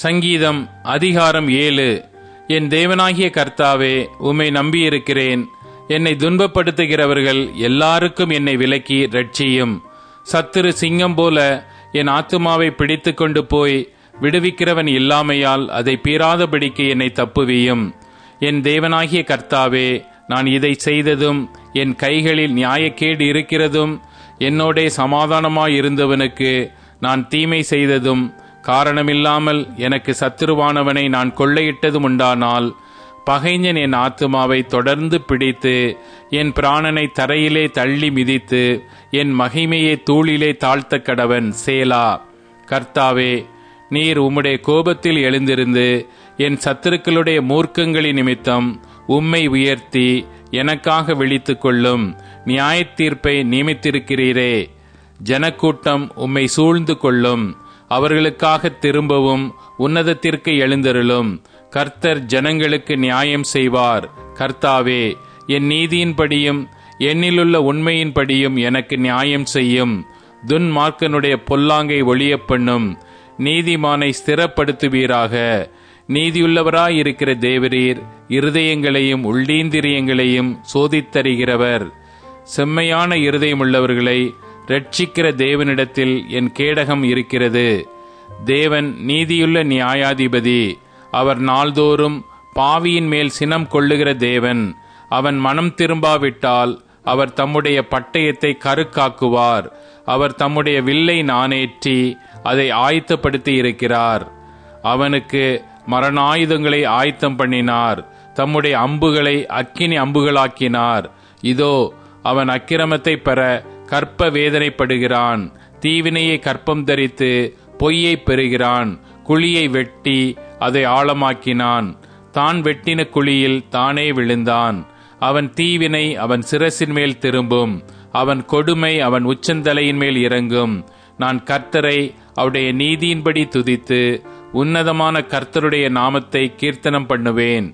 சங்கீதம் அதிகாரம் 7. என் தேவனாகிய கர்த்தாவே, உம்மை நம்பியிருக்கிறேன். என்னை துன்பப்படுத்துகிறவர்கள் எல்லாருக்கும் என்னை விலக்கி ரட்சியும். சத்துரு சிங்கம் போல என் ஆத்துமாவை பிடித்து கொண்டு போய் விடுவிக்கிறவன் இல்லாமையால் அதை பீறாதபடிக்கு என்னை தப்புவியும். என் தேவனாகிய கர்த்தாவே, நான் இதை செய்ததும் என் கைகளில் நியாயக்கேடு இருக்கிறதும் என்னோடே சமாதானமாயிருந்தவனுக்கு நான் தீமை செய்ததும் காரணமில்லாமல் எனக்கு சத்துருவானவனை நான் கொள்ளையிட்டதும் உண்டானால், பகைஞன் என் ஆத்துமாவை தொடர்ந்து பிடித்து என் பிராணனை தரையிலே தள்ளி மிதித்து என் மகிமையை தூளிலே தாழ்த்த கடவன். சேலா. கர்த்தாவே, நீர் உம்முடைய கோபத்தில் எழுந்திருந்து என் சத்துருக்களுடைய மூர்க்கங்களின் நிமித்தம் உம்மை உயர்த்தி எனக்காக விழித்து கொள்ளும். நியாயத்தீர்ப்பை நியமித்திருக்கிறீரே. ஜனக்கூட்டம் உம்மை சூழ்ந்து கொள்ளும். அவர்களுக்காக திரும்பவும் உன்னதத்திற்கு எழுந்தருளும். கர்த்தர் ஜனங்களுக்கு நியாயம் செய்வார். கர்த்தாவே, என் நீதியின்படியும் என்னிலுள்ள உண்மையின்படியும் எனக்கு நியாயம் செய்யும். துன்மார்க்கனுடைய பொல்லாங்கை ஒழிய பண்ணும். நீதிமானை ஸ்திரப்படுத்துவீராக. நீதியுள்ளவராயிருக்கிற தேவரீர் இருதயங்களையும் உள்ளீந்திரியங்களையும் சோதித்தறிகிறவர். செம்மையான இருதயமுள்ளவர்களை ரட்சிக்கிற தேவனிடத்தில் என் கேடகம் இருக்கிறது. தேவன் நீதியுள்ள நியாயாதிபதி. அவர் நாள்தோறும் பாவியின் மேல் சினம் கொள்ளுகிற தேவன். அவன் மனம் திரும்பாவிட்டால் அவர் தம்முடைய பட்டயத்தை கருக்காக்குவார். அவர் தம்முடைய வில்லை நாணேற்றி அதை ஆயத்தப்படுத்தி இருக்கிறார். அவனுக்கு மரணாயுதங்களை ஆயத்தம் பண்ணினார். தம்முடைய அம்புகளை அக்கினி அம்புகளாக்கினார். இதோ, அவன் அக்கிரமத்தை பெற கற்ப வேதனைப்படுகிறான். தீவினையை கற்பம் தரித்து பொய்யை பெறுகிறான். குழியை வெட்டி அதை ஆழமாக்கினான். தான் வெட்டின குழியில் தானே விழுந்தான். அவன் தீவினை அவன் சிரசின் மேல் திரும்பும். அவன் கொடுமை அவன் உச்சந்தலையின் மேல் இறங்கும். நான் கர்த்தரை அவருடைய நீதியின்படி துதித்து உன்னதமான கர்த்தருடைய நாமத்தை கீர்த்தனம் பண்ணுவேன்.